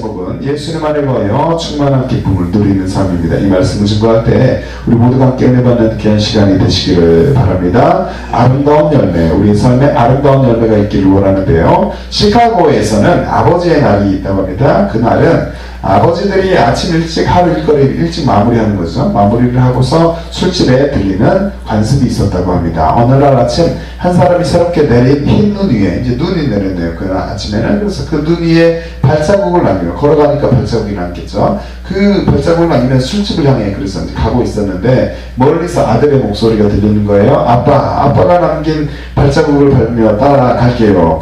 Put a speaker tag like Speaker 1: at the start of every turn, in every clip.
Speaker 1: 제목은 예수님 안에 거하여 충만한 기쁨을 누리는 삶입니다. 이 말씀을 증거할 때 우리 모두가 함께 은혜 받는 귀한 시간이 되시기를 바랍니다. 아름다운 열매, 우리 삶에 아름다운 열매가 있기를 원하는데요. 시카고에서는 아버지의 날이 있다고 합니다. 그날은 아버지들이 아침 일찍 하루 일거리를 일찍 마무리하는 거죠. 마무리를 하고서 술집에 들리는 관습이 있었다고 합니다. 어느 날 아침 한 사람이 새롭게 내린 흰 눈 위에, 이제 눈이 내렸네요. 그날 아침에는. 그래서 그 눈 위에 발자국을 남기면, 걸어가니까 발자국이 남겠죠. 그 발자국을 남기면서 술집을 향해 그래서 이제 가고 있었는데 멀리서 아들의 목소리가 들리는 거예요. 아빠가 남긴 발자국을 밟으며 따라갈게요.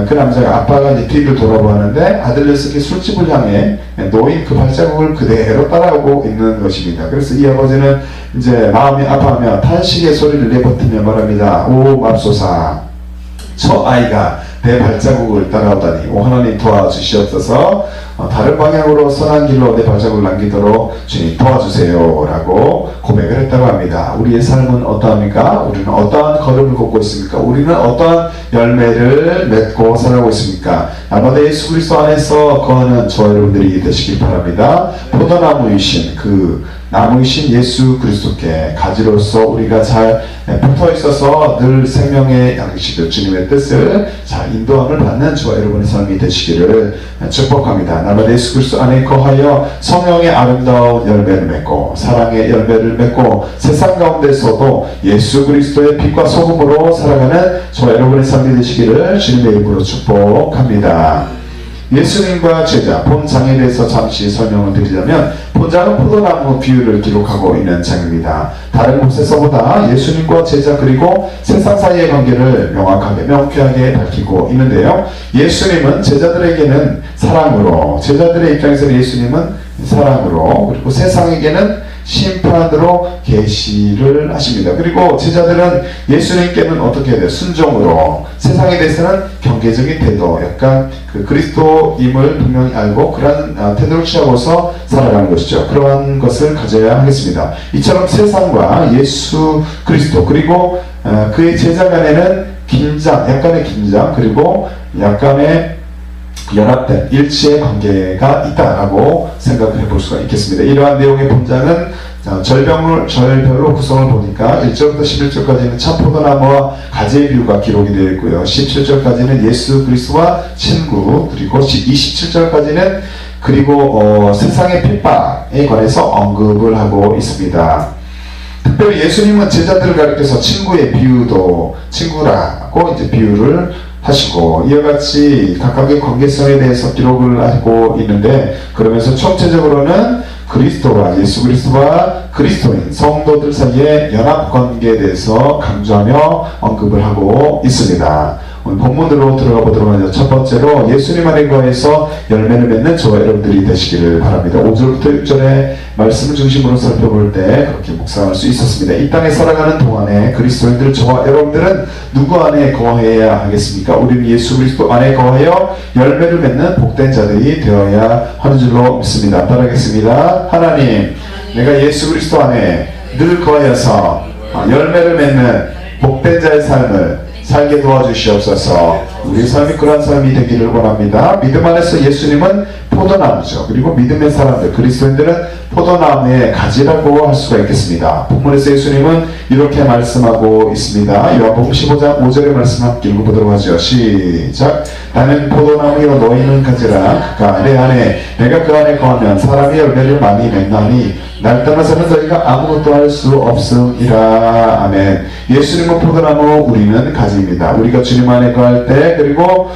Speaker 1: 그 남자가 아빠가 이제 뒤를 돌아보았는데 아들 녀석이 술집을 향해 놓인 그 발자국을 그대로 따라오고 있는 것입니다. 그래서 이 아버지는 이제 마음이 아파하며 탄식의 소리를 내뱉으며 말합니다. 오 맙소사, 저 아이가 내 발자국을 따라오다니 오 하나님 도와주시옵소서. 다른 방향으로 선한 길로 내 발자국을 남기도록 주님 도와주세요 라고 고백을 했다고 합니다. 우리의 삶은 어떠합니까? 우리는 어떠한 걸음을 걷고 있습니까? 우리는 어떠한 열매를 맺고 살아가고 있습니까? 아마도 예수 그리스도 안에서 거하는 저 여러분들이 되시길 바랍니다. 포도나무이신 그 나무이신 예수 그리스도께 가지로서 우리가 잘 붙어 있어서 늘 생명의 양식을 주님의 뜻을 잘 인도함을 받는 저와 여러분의 삶이 되시기를 축복합니다. 나로 예수 그리스도 안에 거하여 성령의 아름다운 열매를 맺고 사랑의 열매를 맺고 세상 가운데서도 예수 그리스도의 빛과 소금으로 살아가는 저와 여러분의 삶이 되시기를 주님의 이름으로 축복합니다. 예수님과 제자 본장에 대해서 잠시 설명을 드리자면, 본장은 포도나무 비유를 기록하고 있는 장입니다. 다른 곳에서보다 예수님과 제자 그리고 세상 사이의 관계를 명확하게 밝히고 있는데요. 예수님은 제자들에게는 사랑으로, 제자들의 입장에서 예수님은 사랑으로, 그리고 세상에게는 심판으로 계시를 하십니다. 그리고 제자들은 예수님께는 어떻게 해야 돼요? 순종으로, 세상에 대해서는 경계적인 태도, 약간 그 그리스도임을 분명히 알고 그러한 태도를 취하고서 살아가는 것이죠. 그러한 것을 가져야 하겠습니다. 이처럼 세상과 예수 그리스도 그리고 그의 제자 간에는 약간의 긴장 그리고 약간의 연합된 일치의 관계가 있다라고 생각을 해볼 수가 있겠습니다. 이러한 내용의 본장은 절별로 구성을 보니까 1절부터 11절까지는 참 포도나무와 가지의 비유가 기록이 되어 있고요. 17절까지는 예수 그리스도와 친구, 그리고 27절까지는 그리고 세상의 핍박에 관해서 언급을 하고 있습니다. 특별히 예수님은 제자들을 가리켜서 친구의 비유도 친구라고 이제 비유를 하시고, 이와 같이 각각의 관계성에 대해서 기록을 하고 있는데, 그러면서 총체적으로는 그리스도와 예수 그리스도와 그리스도인 성도들 사이의 연합관계에 대해서 강조하며 언급을 하고 있습니다. 오늘 본문으로 들어가 보도록 하죠. 첫 번째로 예수님 안에 거해서 열매를 맺는 저와 여러분들이 되시기를 바랍니다. 5절부터 6절의 말씀을 중심으로 살펴볼 때 그렇게 묵상할 수 있었습니다. 이 땅에 살아가는 동안에 그리스도인들 저와 여러분들은 누구 안에 거해야 하겠습니까? 우리는 예수 그리스도 안에 거하여 열매를 맺는 복된 자들이 되어야 하는 줄로 믿습니다. 따라하겠습니다. 하나님, 내가 예수 그리스도 안에 늘 거하여서 열매를 맺는 복된 자의 삶을 살게 도와주시옵소서. 우리의 삶이 그러한 삶이 되기를 원합니다. 믿음 안에서 예수님은 포도나무죠. 그리고 믿음의 사람들, 그리스도인들은 포도나무의 가지라고 할 수가 있겠습니다. 본문에서 예수님은 이렇게 말씀하고 있습니다. 요한복음 15장 5절의 말씀 함께 읽어보도록 하죠. 시작. 나는 포도나무요 너희는 가지라. 그가 내 안에 내가 그 안에 거하면 사람이 열매를 많이 맺나니 날 떠나서는 저희가 아무것도 할 수 없음이라. 아멘. 예수님은 포도나무, 우리는 가지입니다. 우리가 주님 안에 거할 때, 그리고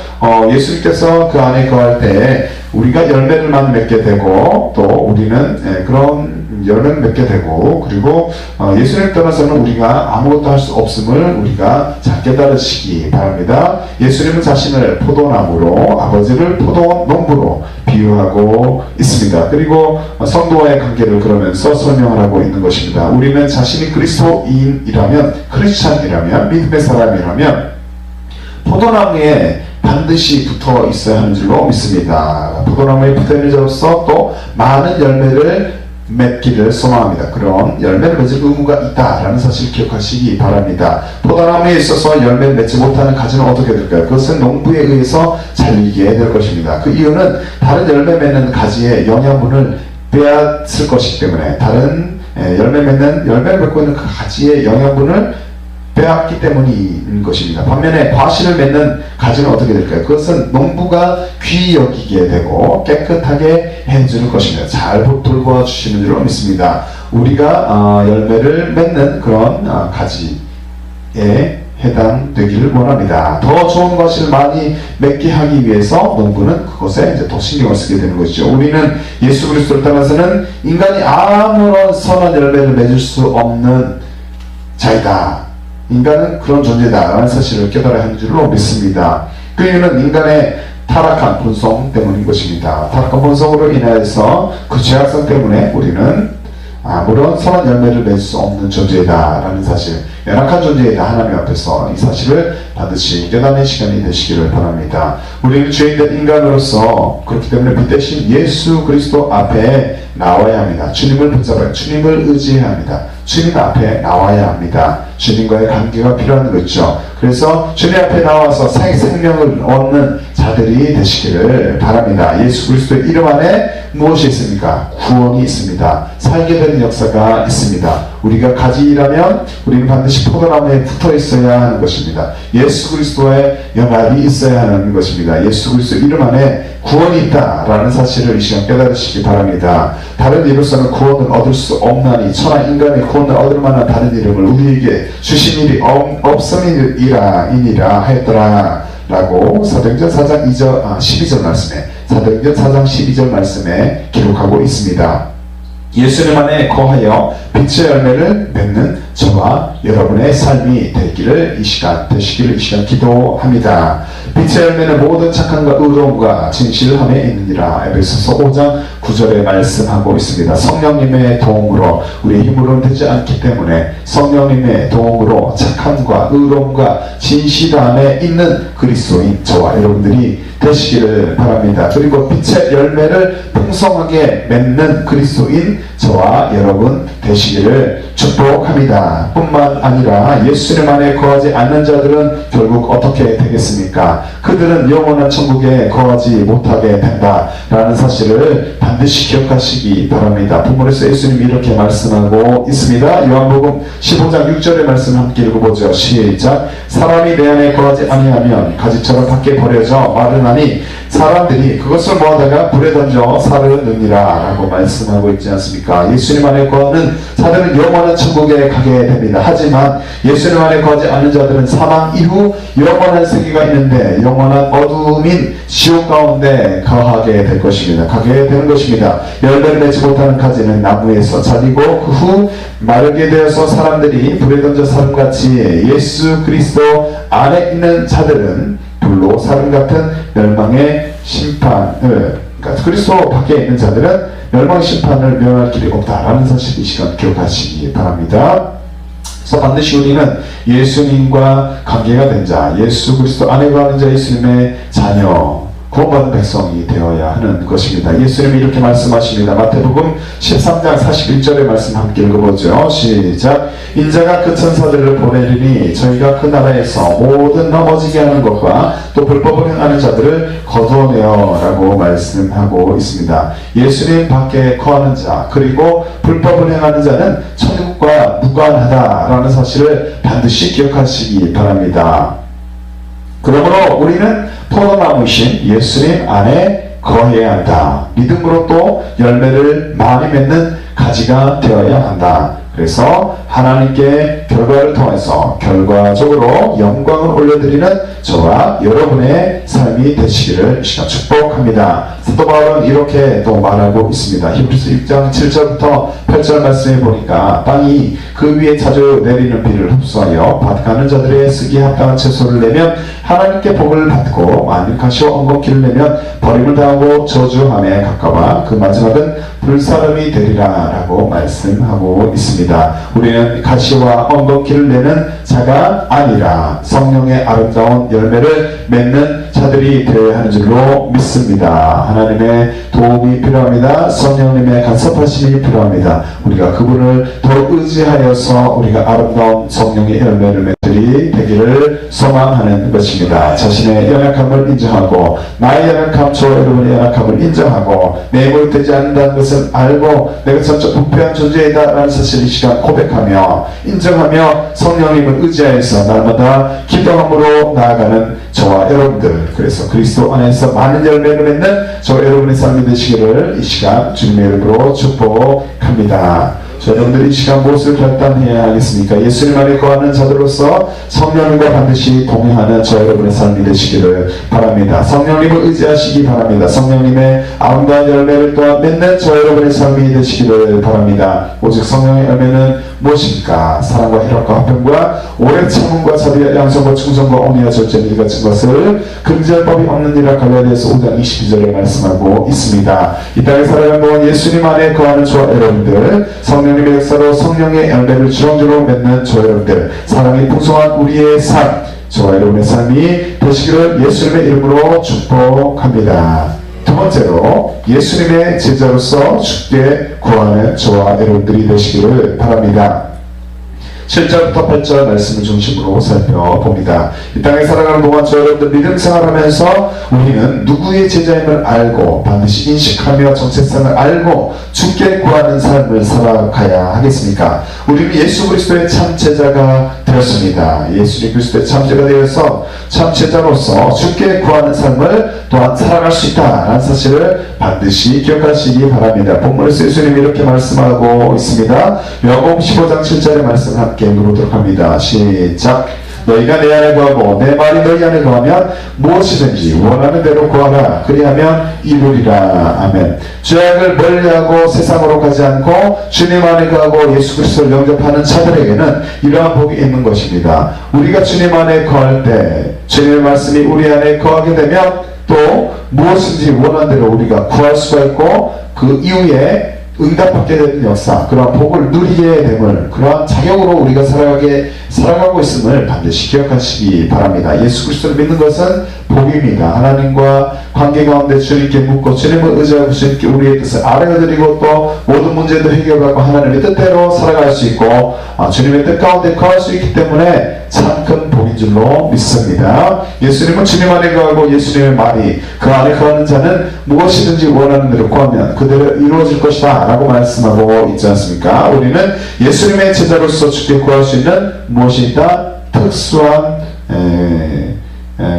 Speaker 1: 예수님께서 그 안에 거할 때 우리가 열매를 많이 맺게 되고, 또 우리는 그런 열매를 맺게 되고, 그리고 예수님을 떠나서는 우리가 아무것도 할 수 없음을 우리가 잘 깨달으시기 바랍니다. 예수님은 자신을 포도나무로, 아버지를 포도농부로 비유하고 있습니다. 그리고 성도와의 관계를 그러면서 설명을 하고 있는 것입니다. 우리는 자신이 그리스도인이라면, 크리스찬이라면, 믿음의 사람이라면 포도나무에 반드시 붙어 있어야 하는 줄로 믿습니다. 포도나무에 붙어 있는 자로서 또 많은 열매를 맺기를 소망합니다. 그런 열매를 맺을 의무가 있다라는 사실을 기억하시기 바랍니다. 포도나무에 있어서 열매를 맺지 못하는 가지는 어떻게 될까요? 그것은 농부에 의해서 잘리게 될 것입니다. 그 이유는 다른 열매 맺는 가지의 영양분을 빼앗을 것이기 때문에, 다른 열매를 맺고 있는 그 가지의 영양분을 빼앗기 때문인 것입니다. 반면에 과실을 맺는 가지는 어떻게 될까요? 그것은 농부가 귀히 여기게 되고 깨끗하게 해주는 것입니다. 잘 돌보아주시는 줄로 믿습니다. 우리가 열매를 맺는 그런 가지에 해당되기를 원합니다. 더 좋은 과실을 많이 맺게 하기 위해서 농부는 그것에 이제 더 신경을 쓰게 되는 것이죠. 우리는 예수 그리스도를 따라서는 인간이 아무런 선한 열매를 맺을 수 없는 자이다. 인간은 그런 존재다라는 사실을 깨달아야 하는 줄로 믿습니다. 그 이유는 인간의 타락한 본성 때문인 것입니다. 타락한 본성으로 인해서 그 죄악성 때문에 우리는 아무런 선한 열매를 맺을 수 없는 존재다라는 사실, 연약한 존재이다. 하나님 앞에서 이 사실을 반드시 깨닫는 시간이 되시기를 바랍니다. 우리는 죄인된 인간으로서 그렇기 때문에 빛 대신 예수 그리스도 앞에 나와야 합니다. 주님을 붙잡아야, 주님을 의지해야 합니다. 주님 앞에 나와야 합니다. 주님과의 관계가 필요한 거죠. 그래서 주님 앞에 나와서 생명을 얻는 자들이 되시기를 바랍니다. 예수 그리스도의 이름 안에 무엇이 있습니까? 구원이 있습니다. 살게 되는 역사가 있습니다. 우리가 가지라면 우리는 반드시 포도나무에 붙어 있어야 하는 것입니다. 예수 그리스도의 연합이 있어야 하는 것입니다. 예수 그리스도 이름 안에 구원이 있다라는 사실을 이 시간 깨달으시기 바랍니다. 다른 이로서는 구원을 얻을 수 없나니 천하 인간의 구원을 얻을 만한 다른 이름을 우리에게 주신 일이 없음이니라 하였더라 라고 사도행전 4장 12절 말씀에, 사도행전 4장 12절 말씀에 기록하고 있습니다. 예수님 안에 거하여 빛의 열매를 맺는 저와 여러분의 삶이 되시기를 이 시간 기도합니다. 빛의 열매는 모든 착함과 의로움과 진실함에 있느니라. 에베소서 5장 9절에 말씀하고 있습니다. 성령님의 도움으로, 우리의 힘으로는 되지 않기 때문에 성령님의 도움으로 착함과 의로움과 진실함에 있는 그리스도인 저와 여러분들이 되시기를 바랍니다. 그리고 빛의 열매를 풍성하게 맺는 그리스도인 저와 여러분 되시기를 축복합니다. 뿐만 아니라 예수님 안에 거하지 않는 자들은 결국 어떻게 되겠습니까? 그들은 영원한 천국에 거하지 못하게 된다라는 사실을 반드시 기억하시기 바랍니다. 본문에서 예수님이 이렇게 말씀하고 있습니다. 요한복음 15장 6절의 말씀 함께 읽어보죠. 시작. 사람이 내 안에 거하지 아니하면 가지처럼 밖에 버려져 마르나니 사람들이 그것을 모아다가 불에 던져 사르느니라 라고 말씀하고 있지 않습니까? 예수님 안에 거하는 자들은 영원한 천국에 가게 됩니다. 하지만 예수님 안에 거하지 않는 자들은 사망 이후 영원한 세계가 있는데 영원한 어둠인 지옥 가운데 거하게 될 것입니다. 가게 되는 것입니다. 열매를 맺지 못하는 가지는 나무에서 자리고 그 후 마르게 되어서 사람들이 불에 던져 사름같이 예수 그리스도 안에 있는 자들은 불로 사름 같은 멸망의 심판을, 그러니까 그리스도 밖에 있는 자들은 멸망의 심판을 면할 길이 없다라는 사실 이 시간 기억하시기 바랍니다. 그래서 반드시 우리는 예수님과 관계가 된 자, 예수 그리스도 안에 거하는 자, 예수님의 자녀, 구원받은 백성이 되어야 하는 것입니다. 예수님이 이렇게 말씀하십니다. 마태복음 13장 41절의 말씀 함께 읽어보죠. 시작. 인자가 그 천사들을 보내리니 저희가 그 나라에서 모든 넘어지게 하는 것과 또 불법을 행하는 자들을 거두어내어 라고 말씀하고 있습니다. 예수님 밖에 거하는 자, 그리고 불법을 행하는 자는 천국과 무관하다라는 사실을 반드시 기억하시기 바랍니다. 그러므로 우리는 포도나무이신 예수님 안에 거해야 한다. 믿음으로 또 열매를 많이 맺는 가지가 되어야 한다. 그래서 하나님께 결과를 통해서 결과적으로 영광을 올려드리는 저와 여러분의 삶이 되시기를 축복합니다. 사도 바울은 이렇게 또 말하고 있습니다. 히브리서 6장 7절부터 8절 말씀해 보니까 땅이 그 위에 자주 내리는 비를 흡수하여 밭가는 자들의 쓰기에 합당한 채소를 내면 하나님께 복을 받고 만육하시어 엉겅퀴를 내면 버림을 당하고 저주함에 가까워 그 마지막은 불사름이 되리라 라고 말씀하고 있습니다. 우리는 가시와 엉겅퀴를 내는 자가 아니라 성령의 아름다운 열매를 맺는 자들이 되어야 하는 줄로 믿습니다. 하나님의 도움이 필요합니다. 성령님의 간섭하심이 필요합니다. 우리가 그분을 더 의지하여서 우리가 아름다운 성령의 열매를 맺들이 되기를 소망하는 것입니다. 자신의 연약함을 인정하고 나의 연약함, 저 여러분의 연약함을 인정하고 내 힘으로 되지 않는다는 것을 알고 내가 전적 부패한 존재이다 라는 사실을 이 시간 고백하며 인정하며 성령님을 의지하여서 날마다 기도함으로 나아가는 저와 여러분들, 그래서 그리스도 안에서 많은 열매를 맺는 저와 여러분의 삶이 되시기를 이 시간 주님의 이름으로 축복합니다. 저 여러분들이 이 시간 무엇을 결단해야 하겠습니까? 예수님 안에 거하는 자들로서 성령님과 반드시 동행하는 저 여러분의 삶이 되시기를 바랍니다. 성령님을 의지하시기 바랍니다. 성령님의 아름다운 열매를 또한 맺는 저 여러분의 삶이 되시기를 바랍니다. 오직 성령의 열매는 무엇입니까? 사랑과 희락과 화평과 오랜 참음과 자비와 양성과 충성과 온유와 절제는 이 같은 것을 금지할 법이 없느니라. 갈라디아서 5장 22절에 말씀하고 있습니다. 이 땅에 살아가는 동안 예수님 안에 거하는 저와 여러분들, 성령님의 역사로 성령의 열매를 주렁주렁 맺는 저와 여러분들, 사랑이 풍성한 우리의 삶, 저와 여러분의 삶이 되시기를 예수님의 이름으로 축복합니다. 두 번째로 예수님의 제자로서 주께 구하는 저와 여러분들이 되시기를 바랍니다. 7절부터 8절 말씀을 중심으로 살펴봅니다. 이 땅에 살아가는 동안 저 여러분들 믿음 생활하면서 우리는 누구의 제자임을 알고 반드시 인식하며 정체성을 알고 주께 구하는 삶을 살아가야 하겠습니까? 우리는 예수 그리스도의 참 제자가 되었습니다. 예수 그리스도의 참 제자가 되어서 참 제자로서 주께 구하는 삶을 또한 살아갈 수 있다는 사실을 반드시 기억하시기 바랍니다. 본문에서 예수님이 이렇게 말씀하고 있습니다. 요한복음 15장 7절의 말씀을 함께 읽어보도록 합니다. 시작. 너희가 내 안에 거하고 내 말이 너희 안에 거하면 무엇이든지 원하는 대로 구하라. 그리하면 이루리라. 아멘. 죄악을 멀리하고 세상으로 가지 않고 주님 안에 거하고 예수 그리스도를 영접하는 자들에게는 이러한 복이 있는 것입니다. 우리가 주님 안에 거할 때 주님의 말씀이 우리 안에 거하게 되면 또 무엇인지 원하는 대로 우리가 구할 수가 있고 그 이후에 응답받게 되는 역사, 그러한 복을 누리게 됨을, 그러한 자격으로 우리가 살아가고 있음을 반드시 기억하시기 바랍니다. 예수 그리스도를 믿는 것은 복입니다. 하나님과 관계 가운데 주님께 묻고 주님을 의지하고 주님께 우리의 뜻을 아뢰어드리고 또 모든 문제도 해결하고 하나님의 뜻대로 살아갈 수 있고 주님의 뜻 가운데 거할 수 있기 때문에 참 큰 복인 줄로 믿습니다. 예수님은 주님 안에 거하고 예수님의 말이 그 안에 거하는 자는 무엇이든지 원하는 대로 구하면 그대로 이루어질 것이다 라고 말씀하고 있지 않습니까? 우리는 예수님의 제자로서 주께 구할 수 있는 무엇이 있다? 특수한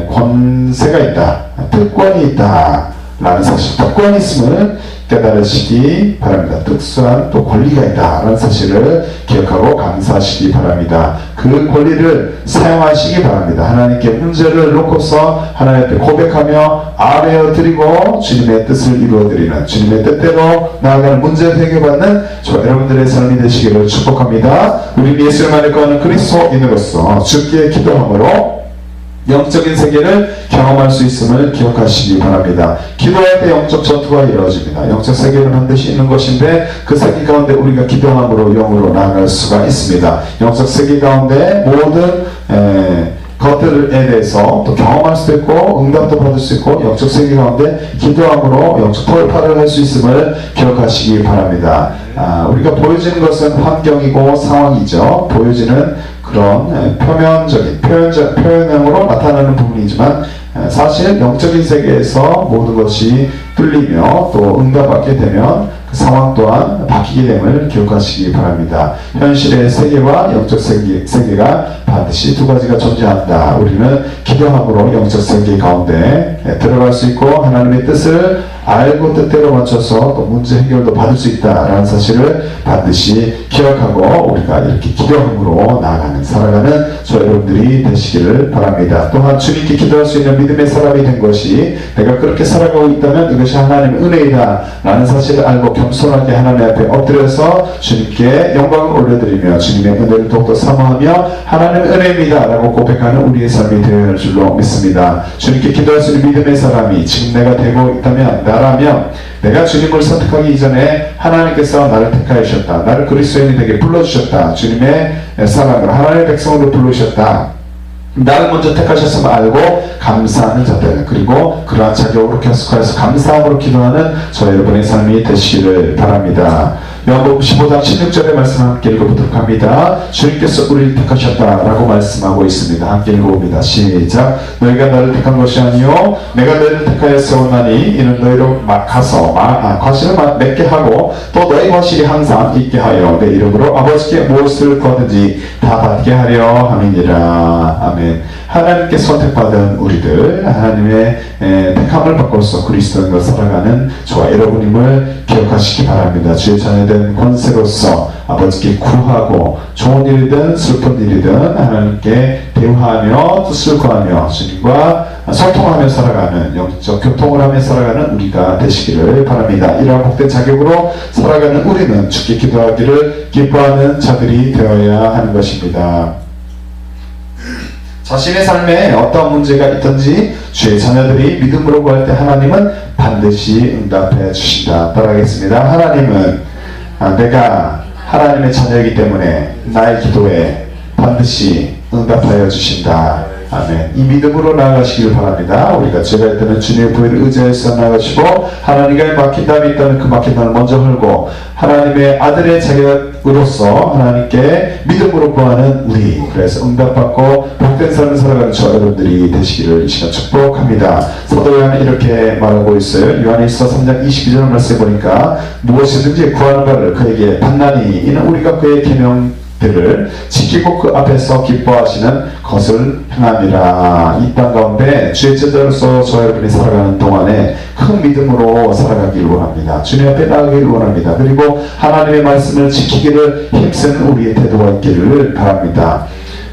Speaker 1: 권세가 있다, 특권이 있다 라는 사실, 특권이 있음을 깨달으시기 바랍니다. 특수한 또 권리가 있다 라는 사실을 기억하고 감사하시기 바랍니다. 그 권리를 사용하시기 바랍니다. 하나님께 문제를 놓고서 하나님 앞에 고백하며 아뢰어드리고 주님의 뜻을 이루어드리는, 주님의 뜻대로 나아가는 문제를 해결받는 저 여러분들의 삶이 되시기를 축복합니다. 우리 예수님 안에 거하는 그리스도인으로서 주께 기도함으로 영적인 세계를 경험할 수 있음을 기억하시기 바랍니다. 기도할 때 영적 전투가 이루어집니다. 영적 세계는 반드시 있는 것인데 그 세계 가운데 우리가 기도함으로 영으로 나아갈 수가 있습니다. 영적 세계 가운데 모든 것들에 대해서 또 경험할 수도 있고 응답도 받을 수 있고 영적 세계 가운데 기도함으로 영적 돌파를 할 수 있음을 기억하시기 바랍니다. 우리가 보여지는 것은 환경이고 상황이죠. 보여지는 그런 표면적인 표현형으로 나타나는 부분이지만 사실 영적인 세계에서 모든 것이 뚫리며 또 응답받게 되면 그 상황 또한 바뀌게 됨을 기억하시기 바랍니다. 현실의 세계와 영적 세계가 반드시 두 가지가 존재한다. 우리는 기도함으로 영적 세계 가운데 들어갈 수 있고 하나님의 뜻을 알고 뜻대로 맞춰서 또 문제 해결도 받을 수 있다라는 사실을 반드시 기억하고 우리가 이렇게 기도함으로 나아가는, 살아가는 저 여러분들이 되시기를 바랍니다. 또한 주님께 기도할 수 있는 믿음의 사람이 된 것이 내가 그렇게 살아가고 있다면 이것이 하나님의 은혜이다 라는 사실을 알고 겸손하게 하나님 앞에 엎드려서 주님께 영광을 올려드리며 주님의 은혜를 더욱더 사모하며 하나님의 은혜입니다 라고 고백하는 우리의 삶이 되어야 할 줄로 믿습니다. 주님께 기도할 수 있는 믿음의 사람이 지금 내가 되고 있다면, 나라면 내가 주님을 선택하기 이전에 하나님께서 나를 택하셨다. 나를 그리스도인이 되게 불러주셨다. 주님의 사랑으로 하나님의 백성으로 불러주셨다. 나를 먼저 택하셨음을 알고 감사하는 자들, 그리고 그러한 자격으로 계속해서 감사함으로 기도하는 저 여러분의 삶이 되시기를 바랍니다. 요한복음 15장 16절의 말씀 함께 읽어보도록 합니다. 주님께서 우리를 택하셨다라고 말씀하고 있습니다. 함께 읽어봅니다. 시작. 너희가 나를 택한 것이 아니요 내가 너희를 택하여 세우나니 이는 너희로 가서 과실을 맺게 하고 또 너희 과실이 항상 있게 하여 내 이름으로 아버지께 무엇을 구하든지 다 받게 하려 함이니라. 아멘. 하나님께 선택받은 우리들, 하나님의 택함을 받고서 그리스도인과 살아가는 저와 여러분임을 기억하시기 바랍니다. 주의 자녀된 권세로서 아버지께 구하고 좋은 일이든 슬픈 일이든 하나님께 대화하며 뜻을 구하며 주님과 소통하며 살아가는, 영적 교통을 하며 살아가는 우리가 되시기를 바랍니다. 이러한 복된 자격으로 살아가는 우리는 주께 기도하기를 기뻐하는 자들이 되어야 하는 것입니다. 자신의 삶에 어떤 문제가 있든지 주의 자녀들이 믿음으로 구할 때 하나님은 반드시 응답해 주신다. 따라하겠습니다. 하나님은 내가 하나님의 자녀이기 때문에 나의 기도에 반드시 응답하여 주신다. 아멘. 이 믿음으로 나아가시길 바랍니다. 우리가 제가 때는 주님의 부여를 의지해서 나아가시고 하나님께 막힌 담이 있다면 그 막힌 담을 먼저 헐고 하나님의 아들의 자격으로서 하나님께 믿음으로 구하는 우리, 그래서 응답받고 복된 삶을 살아가는 저 여러분들이 되시기를 이 시간 축복합니다. 사도 요한은 이렇게 말하고 있어요. 요한일서 3장 22절 말씀에 보니까 무엇이든지 구하는 바를 그에게 받나니 이는 우리가 그의 계명들을 지키고 그 앞에서 기뻐하시는 것을 행함이라. 이 땅 가운데 주의 제자로서 저 여러분이 살아가는 동안에 큰 믿음으로 살아가기를 원합니다. 주님 앞에 나아가기를 원합니다. 그리고 하나님의 말씀을 지키기를 힘쓰는 우리의 태도가 있기를 바랍니다.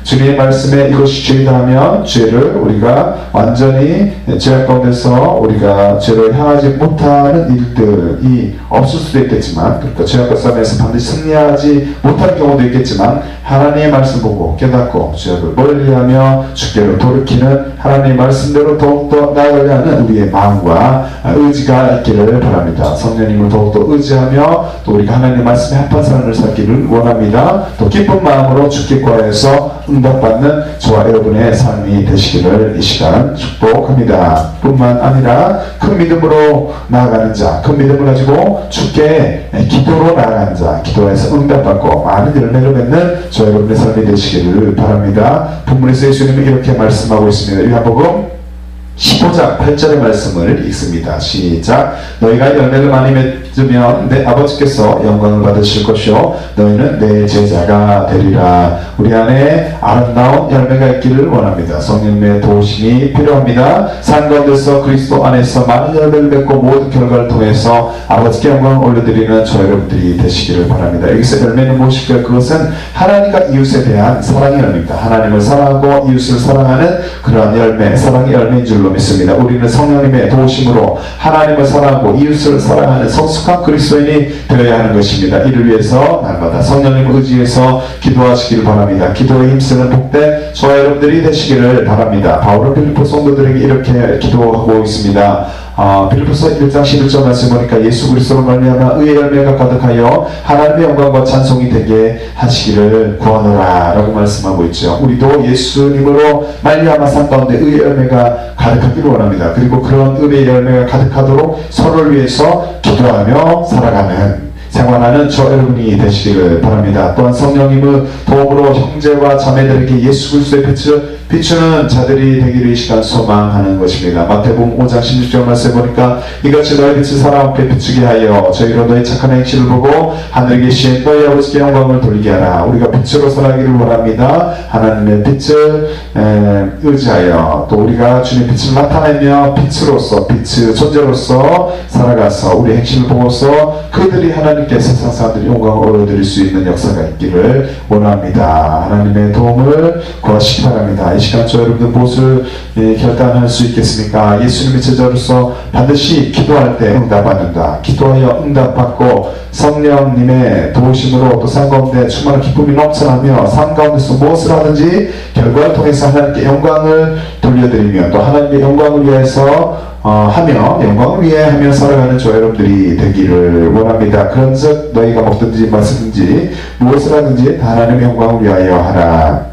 Speaker 1: 주님의 말씀에 이것이 죄다 하면 죄를 우리가 완전히 죄악 가운데서 우리가 죄를 향하지 못하는 일들이 없을 수도 있겠지만, 그러니까 죄악과 싸움에서 반드시 승리하지 못할 경우도 있겠지만 하나님의 말씀 보고 깨닫고 죄악을 멀리하며 주께로 돌이키는 하나님의 말씀대로 더욱더 나아가려 하는 우리의 마음과 의지가 있기를 바랍니다. 성령님을 더욱더 의지하며 또 우리가 하나님의 말씀에 합한 삶을 살기를 원합니다. 또 기쁜 마음으로 주께 구하여서 응답받는 저와 여러분의 삶이 되시기를 이 시간 축복합니다. 뿐만 아니라 큰 믿음으로 나아가는 자, 큰 믿음을 가지고 주께 기도로 나아가는 자, 기도에서 응답받고 많은 열매를 맺는 저 여러분의 삶이 되시기를 바랍니다. 본문에서 예수님은 이렇게 말씀하고 있습니다. 요한복음 15장 8절의 말씀을 읽습니다. 시작. 너희가 열매를 많이 맺으면 내 아버지께서 영광을 받으실 것이요 너희는 내 제자가 되리라. 우리 안에 아름다운 열매가 있기를 원합니다. 성령님의 도우심이 필요합니다. 삶 가운데서 그리스도 안에서 많은 열매를 맺고 모든 결과를 통해서 아버지께 영광을 올려드리는 저 여러분들이 되시기를 바랍니다. 여기서 열매는 무엇일까요? 그것은 하나님과 이웃에 대한 사랑의 열매입니다. 하나님을 사랑하고 이웃을 사랑하는 그러한 열매, 사랑의 열매인 줄로 믿습니다. 우리는 성령님의 도우심으로 하나님을 사랑하고 이웃을 사랑하는 성숙한 그리스도인이 되어야 하는 것입니다. 이를 위해서 날마다 성령님을 의지해서 기도하시기를 바랍니다. 기도에 힘쓰는 복된 저와 여러분들이 되시기를 바랍니다. 바울은 빌립보 성도들에게 이렇게 기도하고 있습니다. 빌립보서 1장 11절 말씀 보니까 예수 그리스도로 말미암아 의의 열매가 가득하여 하나님의 영광과 찬송이 되게 하시기를 구하노라 라고 말씀하고 있죠. 우리도 예수님으로 말미암아 삶 가운데 의의 열매가 가득하기를 원합니다. 그리고 그런 의의 열매가 가득하도록 서로를 위해서 기도하며 살아가는 생활하는 저 여러분이 되시기를 바랍니다. 또한 성령님의 도움으로 형제와 자매들에게 예수 그리스도의 빛을 비추는 자들이 되기를 이 시간 소망하는 것입니다. 마태복음 5장 16절 말씀 보니까 이같이 너희 빛을 사람 앞에 비추게 하여 저희로 너희 착한 행실을 보고 하늘에 계신 너희 아버지께 영광을 돌리게 하라. 우리가 빛으로 살아가기를 원합니다. 하나님의 빛을 의지하여 또 우리가 주님의 빛을 나타내며 빛으로서 빛의 존재로서 살아가서 우리 행실을 보고서 그들이 하나님께 세상 사람들이 영광을 올려드릴 수 있는 역사가 있기를 원합니다. 하나님의 도움을 구하시기 바랍니다. 이 시간 저 여러분들 무엇을 결단할 수 있겠습니까? 예수님의 제자로서 반드시 기도할 때 응답받는다. 기도하여 응답받고 성령님의 도우심으로 또 삶 가운데 충만한 기쁨이 넘쳐나며 삶 가운데서 무엇을 하든지 결과를 통해서 하나님께 영광을 돌려드리며 또 하나님의 영광을 위해서 하며 영광을 위해 하며 살아가는 저 여러분들이 되기를 원합니다. 그런즉 너희가 먹든지 마시든지 무엇을 하든지 다 하나님의 영광을 위하여 하라.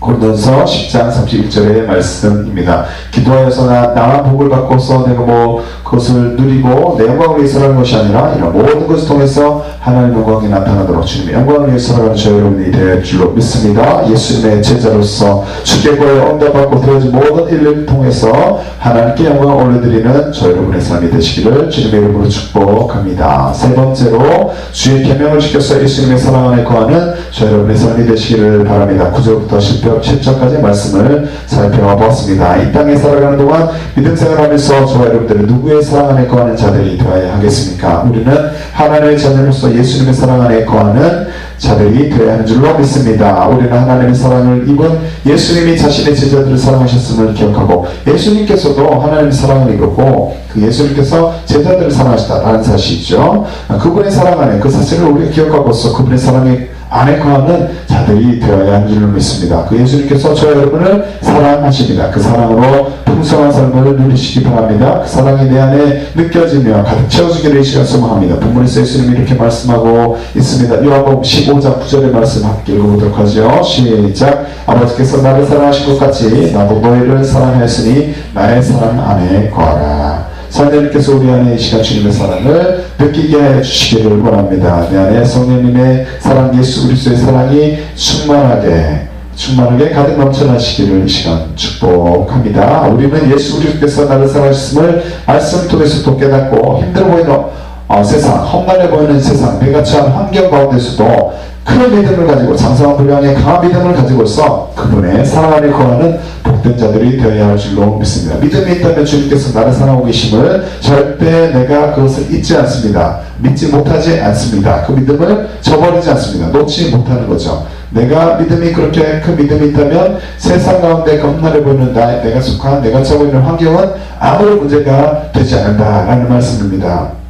Speaker 1: 고린도서 10장 31절의 말씀입니다. 기도하여서 나만 복을 받고서 내가 그것을 누리고 내 영광을 위해 살아가는 것이 아니라 이런 모든 것을 통해서 하나님의 영광이 나타나도록 주님의 영광을 위해 살아가는 저 여러분이 될 줄로 믿습니다. 예수님의 제자로서 주께 구하여 응답받고 되어진 모든 일을 통해서 하나님께 영광을 올려드리는 저 여러분의 삶이 되시기를 주님의 이름으로 축복합니다. 세 번째로 주의 계명을 지켜서 예수님의 사랑 안에 거하는 저 여러분의 삶이 되시기를 바랍니다. 9절부터 10절까지 말씀을 살펴보았습니다. 이 땅에 살아가는 동안 믿음 생활하면서 저와 여러분들은 누구의 사랑 안에 거하는 자들이 되어야 하겠습니까? 우리는 하나님의 자녀로서 예수님의 사랑 안에 거하는 자들이 되어야 하는 줄로 믿습니다. 우리는 하나님의 사랑을 입은 예수님이 자신의 제자들을 사랑하셨음을 기억하고 예수님께서도 하나님의 사랑을 입었고 그 예수님께서 제자들을 사랑하셨다라는 사실이죠. 그분의 사랑 안에 그 사실을 우리가 기억하고서 그분의 사랑에 안에 거하는 자들이 되어야 하는 줄로 믿습니다. 그 예수님께서 저 여러분을 사랑하십니다. 그 사랑으로 풍성한 삶을 누리시기 바랍니다. 그 사랑이 내 안에 느껴지며 가득 채워지기를 이 시간 소망합니다. 본문에서 예수님이 이렇게 말씀하고 있습니다. 요한복음 15장 9절의 말씀 함께 읽어보도록 하죠. 시작. 아버지께서 나를 사랑하신 것 같이 나도 너희를 사랑하였으니 나의 사랑 안에 거하라. 성령님께서 우리 안에 이 시간 주님의 사랑을 느끼게 해주시기를 원합니다. 내 안에 성령님의 사랑, 예수 그리스도의 사랑이 충만하게 가득 넘쳐나시기를 이 시간 축복합니다. 우리는 예수 그리스도께서 나를 사랑하셨음을 말씀 통해서 또 깨닫고 힘들어 보이는 세상, 험난해 보이는 세상, 내가 처한 환경 가운데서도 큰 믿음을 가지고 장성한 분량의 강한 믿음을 가지고서 그분의 사랑 안에 거하는 복된 자들이 되어야 할 줄로 믿습니다. 믿음이 있다면 주님께서 나를 사랑하고 계심을 절대 내가 그것을 잊지 않습니다. 믿지 못하지 않습니다. 그 믿음을 저버리지 않습니다. 놓지 못하는 거죠. 내가 믿음이 그렇게 큰 믿음이 있다면 세상 가운데 험난해 보이는 내가 속한 내가 처하고 있는 환경은 아무런 문제가 되지 않는다라는 말씀입니다.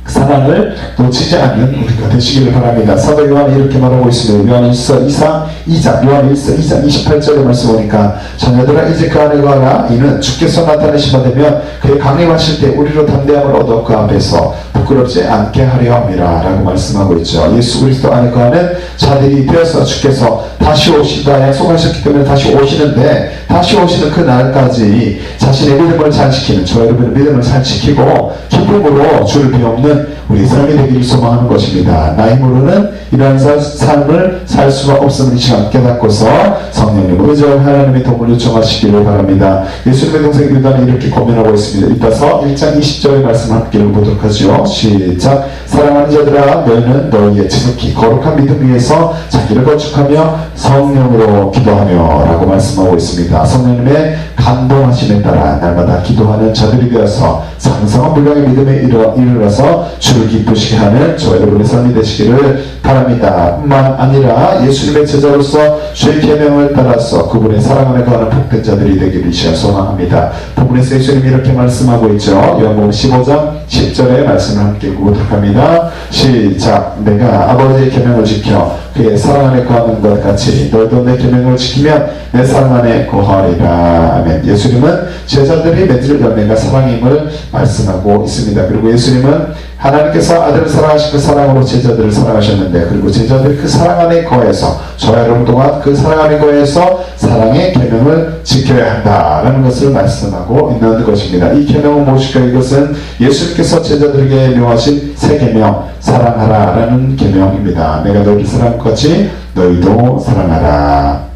Speaker 1: 사랑을 놓치지 않는 우리가 되시기를 바랍니다. 사도 요한이 이렇게 말하고 있습니다. 요한일서 2장 28절의 말씀 보니까 자녀들아 이제 그 안에 거하라. 이는 주께서 나타내신 바 되면 그의 강림하실 때 우리로 담대함을 얻어 그 앞에서 부끄럽지 않게 하려 함이라 라고 말씀하고 있죠. 예수 그리스도 안에 거하는 자들이 되어서 주께서 다시 오신다 약속하셨기 때문에 다시 오시는데 다시 오시는 그 날까지 자신의 믿음을 잘 지키는 저 여러분의 믿음을 잘 지키고 기쁨으로 주를 비옵는 우리 삶이 되기를 소망하는 것입니다. 나 힘으로는 이러한 삶을 살 수가 없음을 이 시간 깨닫고서 성령님 의지할 하나님의 도움을 요청하시기를 바랍니다. 예수님의 동생 유다는 이렇게 고민하고 있습니다. 이따서 1장 20절의 말씀 함께 읽어보도록 하죠. 시작. 사랑하는 자들아 너희는 너희의 지극히 거룩한 믿음 위에서 자기를 건축하며 성령으로 기도하며 라고 말씀하고 있습니다. 성령님의 감동하심에 따라 날마다 기도하는 자들이 되어서 상성한 분량의 믿음에 이르러서 주를 기쁘시게 하는 저 여러분의 삶이 되시기를 바랍니다. 뿐만 아니라 예수님의 제자로서 주의 계명을 따라서 그분의 사랑 안에 거하는 복된 자들이 되기를 소망합니다. 본문에서 예수님이 이렇게 말씀하고 있죠. 요한복음 15장 10절의 말씀을 함께 읽어보도록 합니다. 시작. 내가 아버지의 계명을 지켜 그의 사랑 안에 거하는 것 같이 너희도 내 계명을 지키면 내 사랑 안에 거하리라. 아멘. 예수님은 제자들이 맺을 열매가 사랑임을 말씀하고 있습니다. 그리고 예수님은 하나님께서 아들을 사랑하신 그 사랑으로 제자들을 사랑하셨는데 그리고 제자들이 그 사랑 안에 거해서 저와 여러분 동안 그 사랑 안에 거해서 사랑의 계명을 지켜야 한다라는 것을 말씀하고 있는 것입니다. 이 계명은 무엇일까? 이것은 예수님께서 제자들에게 명하신 새 계명, 사랑하라라는 계명입니다. 내가 너희를 사랑한 것 같이 너희도 사랑하라.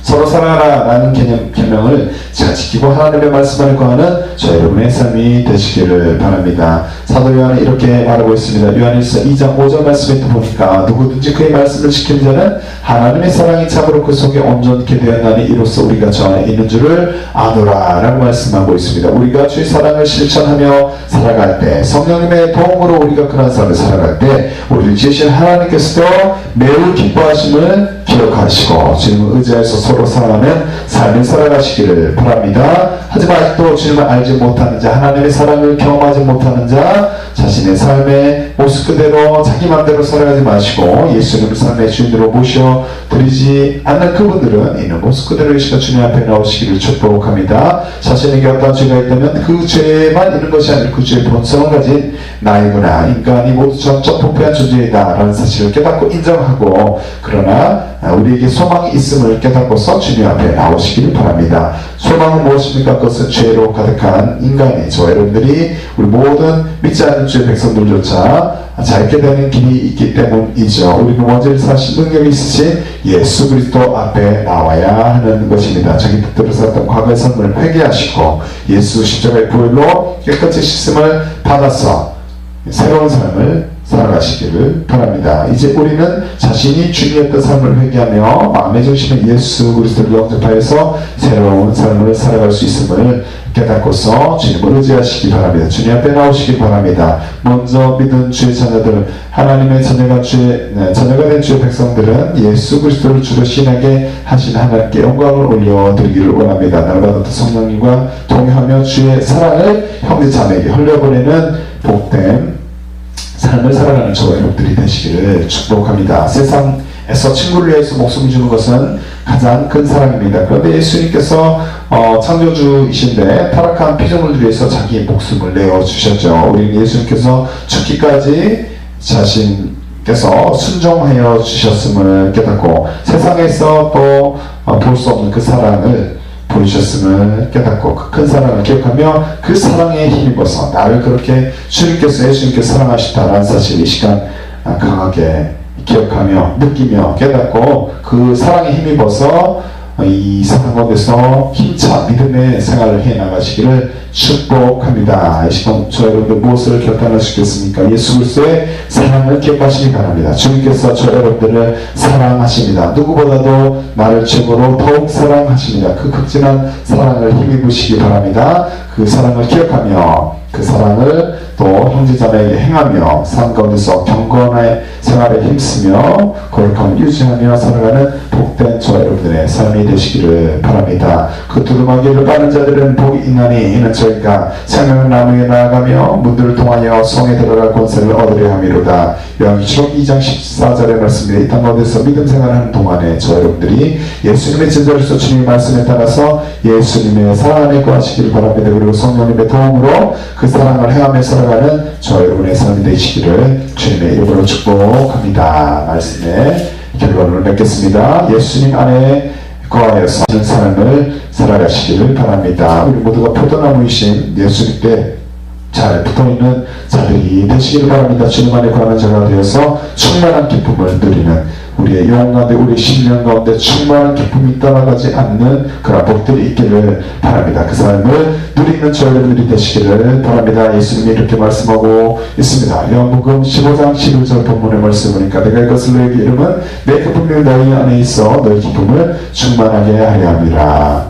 Speaker 1: 서로 사랑하라라는 계명을 잘 지키고 하나님의 말씀 안에 거하는 저 여러분의 삶이 되시기를 바랍니다. 사도 요한은 이렇게 말하고 있습니다. 요한일서 2장 5절 말씀에 또 보니까 누구든지 그의 말씀을 지키는 자는 하나님의 사랑이 참으로 그 속에 온전케 되었나니 이로써 우리가 저 안에 있는 줄을 아노라 라고 말씀하고 있습니다. 우리가 주의 사랑을 실천하며 살아갈 때 성령님의 도움으로 우리가 그런 삶을 살아갈 때 우리를 지으신 하나님께서도 매우 기뻐하심을 기억하시고 주님을 의지해서 서로 사랑하는 삶을 살아가시기를 바랍니다. 하지만 아직도 주님을 알지 못하는 자, 하나님의 사랑을 경험하지 못하는 자, 자신의 삶에 모습 그대로 자기 맘대로 살아가지 마시고 예수님을 삶의 주인으로 모셔드리지 않는 그분들은 있는 모습 그대로 이 시간 주님 앞에 나오시기를 축복합니다. 자신에게 어떤 죄가 있다면 그 죄만 있는 것이 아니라 그 죄의 본성을 가진 나이구나, 인간이 모두 전적 부패한 존재이다 라는 사실을 깨닫고 인정하고, 그러나 우리에게 소망이 있음을 깨닫고서 주님 앞에 나오시기를 바랍니다. 소망은 무엇입니까? 그것은 죄로 가득한 인간이, 저 여러분들이 우리 모든 믿지 않는 주의 백성들조차 자유케 되는 길이 있기 때문이죠. 우리는 원죄를 사실 능력이 있으신 예수 그리스도 앞에 나와야 하는 것입니다. 자기 뜻대로 살았던 과거의 삶을 회개하시고 예수 십자가의 보혈로 깨끗이 씻음을 받아서 새로운 삶을 살아가시기를 바랍니다. 이제 우리는 자신이 주님이었던 삶을 회개하며 마음의 중심에 예수 그리스도를 영접하여서 새로운 삶을 살아갈 수 있음을 깨닫고서 주님을 의지하시기 바랍니다. 주님 앞에 나오시기 바랍니다. 먼저 믿은 주의 자녀들, 하나님의 자녀가 된 주의 백성들은 예수 그리스도를 주로 신하게 하신 하나님께 영광을 올려드리기를 원합니다. 날마다 성령님과 동행하며 주의 사랑을 형제 자매에게 흘려보내는 복된 삶을 살아가는 저와 여러분들이 되시기를 축복합니다. 세상에서 친구를 위해서 목숨을 주는 것은 가장 큰 사랑입니다. 그런데 예수님께서 창조주이신데 타락한 피조물을 위해서 자기의 목숨을 내어주셨죠. 우리는 예수님께서 죽기까지 자신께서 순종하여 주셨음을 깨닫고 세상에서 또 볼 수 없는 그 사랑을 보이셨음을 깨닫고 그 큰 사랑을 기억하며 그 사랑에 힘입어서 나를 그렇게 예수님께서 사랑하시다라는 사실 이 시간 강하게 기억하며 느끼며 깨닫고 그 사랑에 힘입어서 이 세상 가운데서 힘차 믿음의 생활을 해나가시기를 축복합니다. 이 시간 저 여러분들 무엇을 결단하시겠습니까? 예수 그리스도의 사랑을 기억하시기 바랍니다. 주님께서 저 여러분들을 사랑하십니다. 누구보다도 나를 최고로 더욱 사랑하십니다. 그 극진한 사랑을 힘입으시기 바랍니다. 그 사랑을 기억하며 그 사랑을 또 형제자매에게 행하며 삶 가운데서 경건의 생활에 힘쓰며 거룩함을 유지하며 살아가는 복된 저와 여러분들의 삶이 되시기를 바랍니다. 그 두루마기를 빠는 자들은 복이 있나니 이는 저희가 생명의 나무에 나아가며 문들을 통하여 성에 들어갈 권세를 얻으려 함이로다. 요한계시록 2장 14절의 말씀입니다. 이 땅 가운데서 믿음 생활하는 동안에 저와 여러분들이 예수님의 제자로서 주님의 말씀에 따라서 예수님의 사랑 안에 거하시기를 바랍니다. 그리고 성령님의 도움으로 그 사랑을 행하며 살아가는 저 여러분의 삶이 되시기를 주님의 이름으로 축복합니다. 말씀의 결론을 맺겠습니다. 예수님 안에 거하여서 삶을 살아가시기를 바랍니다. 우리 모두가 포도나무이신 예수님께 잘 붙어있는 자들이 되시기를 바랍니다. 주님 안에 거하는 자가 되어서 충만한 기쁨을 누리는 우리의 영혼 가운데 우리의 심령 가운데 충만한 기쁨이 떠나가지 않는 그런 복들이 있기를 바랍니다. 그 삶을 누리는 저희들이 되시기를 바랍니다. 예수님이 이렇게 말씀하고 있습니다. 요한복음 15장 11절 본문의 말씀을 보니까 내가 이것을 너에게 이름은 내 기쁨이 너희 안에 있어 너희 기쁨을 충만하게 하려 함이라.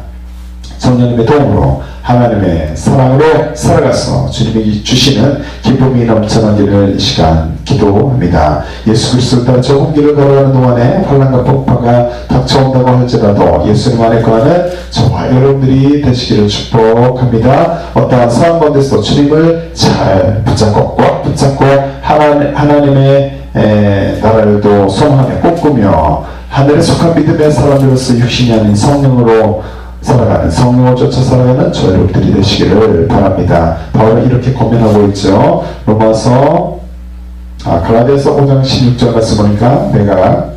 Speaker 1: 성령님의 도움으로 하나님의 사랑으로 살아가서 주님이 주시는 기쁨이 넘쳐나기를 이 시간 기도합니다. 예수 그리스도를 따라 좁은 길을 걸어가는 동안에 환난과 폭파가 닥쳐온다고 할지라도 예수님 안에 거하는 저와 여러분들이 되시기를 축복합니다. 어떠한 상황 가운데서 주님을 잘 붙잡고 꽉 붙잡고 하나님의 나라를 또 소망하며 꿈꾸며 하늘에 속한 믿음의 사람으로서 육신이 아닌 성령으로 살아가는 성령을 쫓아 살아가는 저 여러분들이 되시기를 바랍니다. 바울은 이렇게 고민하고 있죠. 로마서 갈라디아서 5장 16절 말씀 보니까 내가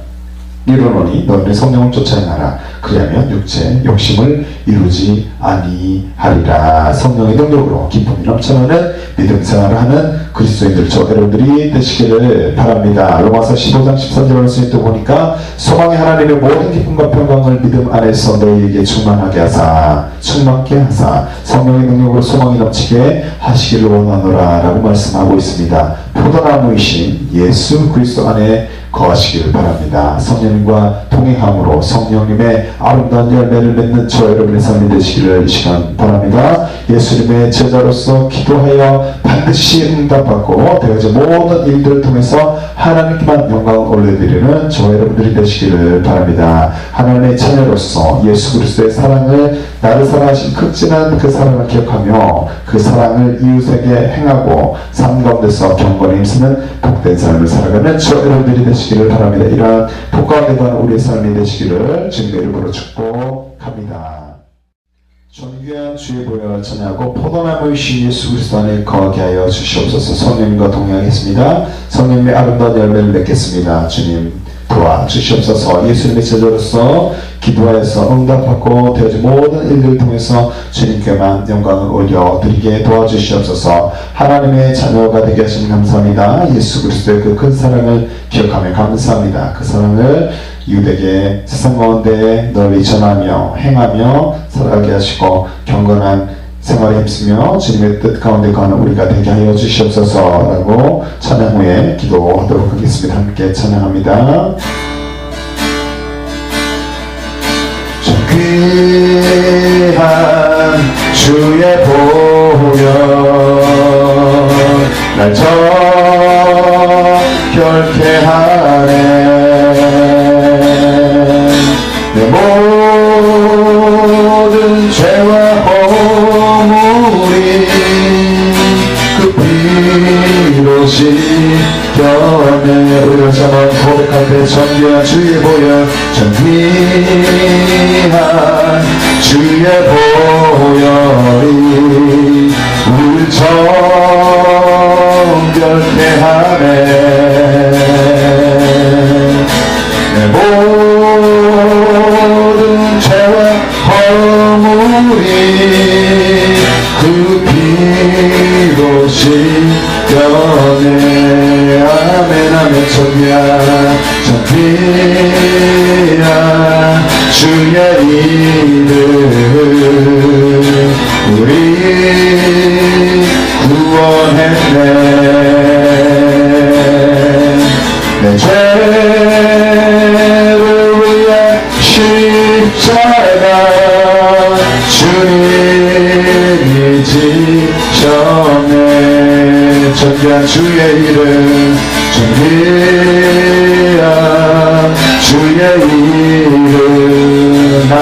Speaker 1: 이르노니 너희는 성령을 쫓아 행하라. 그리하면 육체 욕심을 이루지 아니하리라. 성령의 능력으로 기쁨이 넘쳐나는 믿음 생활을 하는 그리스도인들 저 여러분들이 되시기를 바랍니다. 로마서 15장 13절 말씀에 또 보니까 소망의 하나님의 모든 기쁨과 평강을 믿음 안에서 너희에게 충만하게 하사 충만케 하사 성령의 능력으로 소망이 넘치게 하시기를 원하노라 라고 말씀하고 있습니다. 포도나무이신 예수 그리스도 안에 거하시기를 바랍니다. 성령님과 동행함으로 성령님의 아름다운 열매를 맺는 저 여러분의 삶이 되시기를 이 시간 바랍니다. 예수님의 제자로서 기도하여 반드시 응답받고 대가지 모든 일들을 통해서 하나님께만 영광을 올려드리는 저 여러분들이 되시기를 바랍니다. 하나님의 자녀로서 예수 그리스도의 사랑을 나를 사랑하신 극진한 그 사랑을 기억하며 그 사랑을 이웃에게 행하고 삶 가운데서 경건에 힘쓰는 복된 삶을 살아가는 저 여러분들이 되시기를 바랍니다. 이러한 복 가운데 가는 우리의 삶이 되시기를 주님의 이름으로 축복합니다. 존귀한 주의 보혈을 찬양하고 포도나무의 신 예수 그리스도 안에 거하게 하여 주시옵소서. 성령님과 동행하겠습니다. 성령님의 아름다운 열매를 맺겠습니다. 주님 도와주시옵소서. 예수님의 제자로서 기도하여서 응답받고 되어진 모든 일들을 통해서 주님께만 영광을 올려드리게 도와주시옵소서. 하나님의 자녀가 되게 하시니 감사합니다. 예수 그리스도의 그 큰 사랑을 기억하며 감사합니다. 그 사랑을 이웃에게 세상 가운데 널리 전하며 행하며 살아가게 하시고 경건한 생활에 힘쓰며 주님의 뜻 가운데 가는 우리가 되게 하여 주시옵소서라고 찬양 후에 기도하도록 하겠습니다. 함께 찬양합니다. 귀한 주의 보혈 날 정결케 하네. 내 모든 죄와 허물이 그 피로 씻겨내. 우리 다시 한번 고백할 때 존귀한 주의 보혈, 존귀한 주의 보혈이 우리 정결케 하네. 내 모든 죄와 허물이 그 피로 씻겨내. 아멘 아멘. 존귀한 주의 이름 우리 구원했네. 내 죄를 위해 십자가 주님이 지셨네. 존귀한 주의 이름, 존귀한 주의 이름 나를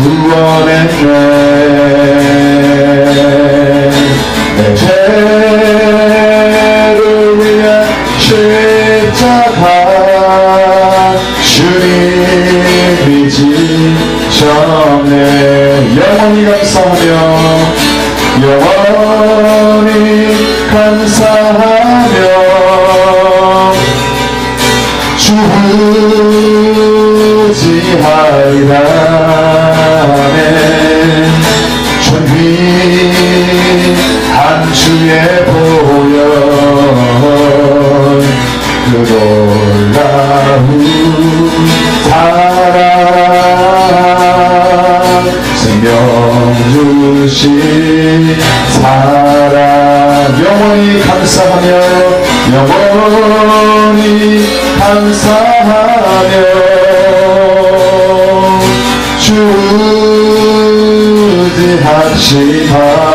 Speaker 1: 구원했네. 내 죄를 위해 십자가 주님이 지셨네. 영원히 감사하며 영원히 감사하며 주지하리라. 존귀한 주의 보혈 그 놀라운 사랑 생명 주신 사랑 영원히 감사하며 영원히 감사하며 주지하시마.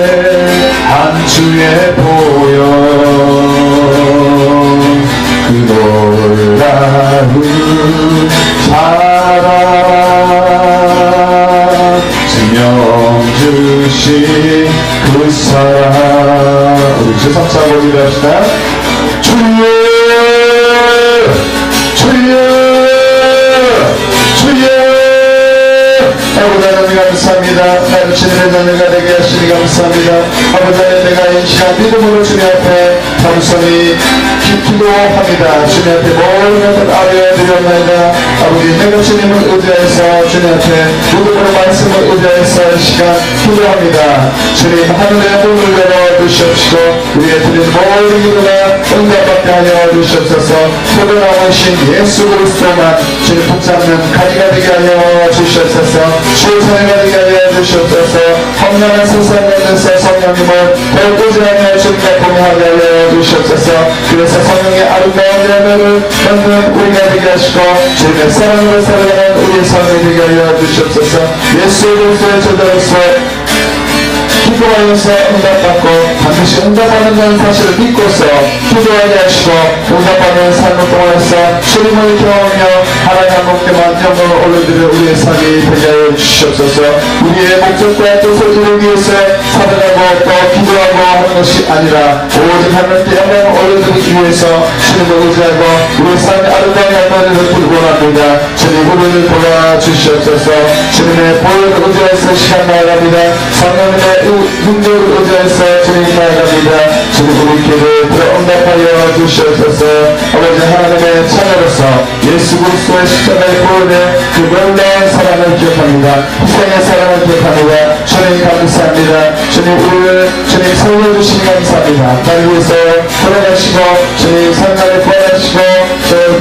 Speaker 1: 존귀한 주의 보혈 그 놀라운 사랑 생명 주신 그 사랑. 우리 제3차 기도합시다. 주여 주여 주여. 아버지 하나님 감사합니다. 나를 주님의 자녀가 되게 하시니 감사합니다. 아버지 하나님 내가 이 시간 믿음으로 주님 앞에 겸손히 기도합니다. 주님 앞에 모든 것을 아뢰어드렸나이다. 아버지 내가 주님을 의지해서 주님 앞에 무릎으로 말씀을 의지해서 이 시간 기도합니다. 주님 하늘의 문을 열어주시옵시고 우리의 드린 모든 기도가 응답받게 하여 주시옵소서. 포도나무신 예수 그리스도만 주님 붙잡는 가지가 되게 하여 주시옵소서. 주의 사내가 되게 하여 주시옵소서. 험난한 세상 가운데서 성령님을 더욱이 하여 주님과 공유하게 하여 주시옵소서. 그래서 성령의 아름다운 열매를 맺는 우리가 되게 하시고 주님의 사랑으로 살아가는 우리의 삶이 되게 하여 주시옵소서. 예수 그리스도의 제자로서 기도하여서 응답받고 반드시 응답받는 사실을 믿고서 기도하게 하시고 응답받는 삶을 통해서 주님을 경험하며 하나님 한 분께만 영광을 올려드려 우리의 삶이 되게 하여 주시옵소서. 우리의 목적과 뜻을 이루기 위해서 사랑하고 또 기도하고 하는 것이 아니라 오직 하나님께 영광을 올려드리기 위해서 주님을 의지하고 우리의 삶의 아름다운 열매를 원합니다. 주님 우리를 도와주시옵소서. 주님의 보혈을 의지해서 시간 나아갑니다. 성령님의 능력을 의지해서 주님 나아갑니다. 주님 우리 기도를 들어 응답하여 주시옵소서. 아버지 하나님의 자녀로서 예수 그리스도의 십자가의 보혈의 그 놀라운 사랑을 기억합니다. 희생의 사랑을 기억합니다. 주님 감사합니다. 주님 우리를 주님 살려주시니 감사합니다. 나를 위해서 돌아가시고 주님 삶을 구원하시고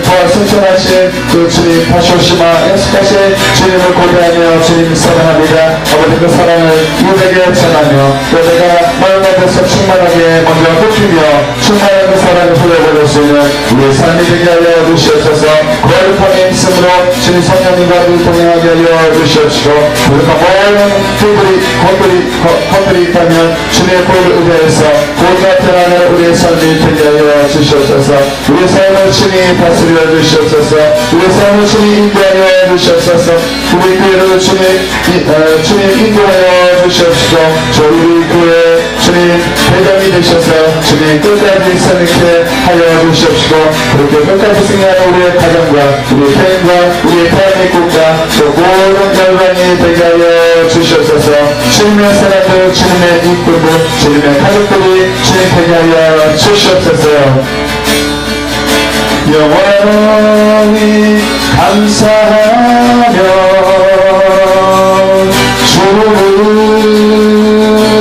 Speaker 1: 부활 승천하신 그 주님 다시 오시마 약속하신 주님을 고대하며 주님 사랑합니다. 아버지 그 사랑을 이웃에게 전하며 또 내가 마음 앞에서 충만하게 먼저 굽히며 충만한 그 사랑을 흘려보낼 수 있는 우리의 삶이 되게 하여 주시옵소서. 거룩함의 힘씀으로 주님 성령님과 우리 동행하게 하여 주시옵시고 우리가 모든 것들이 있다면 주님의 보혈을 의뢰해서 곧 같은 하늘 우리의 삶이 되게 하여 주시옵소서. 우리의 삶을 주님 다스려 주시옵소서. 우리의 삶을 주님 인도하여 주시옵소서. 우리 교회를 주님 인도하여 주시옵시고 우리 교회 주님 대장이 되셔서 주님 끝까지 선행케 하여 주시옵시고 그렇게 끝까지 승리하는 우리의 가정과 우리의 개인과 우리의 대한민국과 또 모든 열방이 되게 하여 주시옵소서. 주님의 사람들 주님의 이끌고 주님의 가족들이 주님 되게 하여 주시옵소서. 영원히 감사하며 주를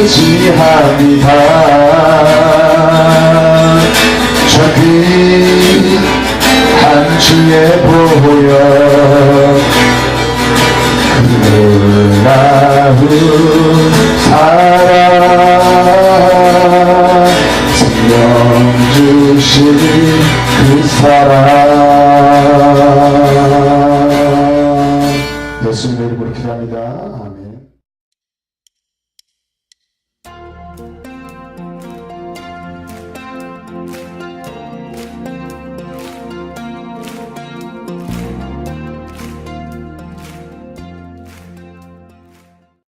Speaker 1: 의지합니다. 저 귀한 주의 보혈 놀라운 사랑 생명 주신 그 사랑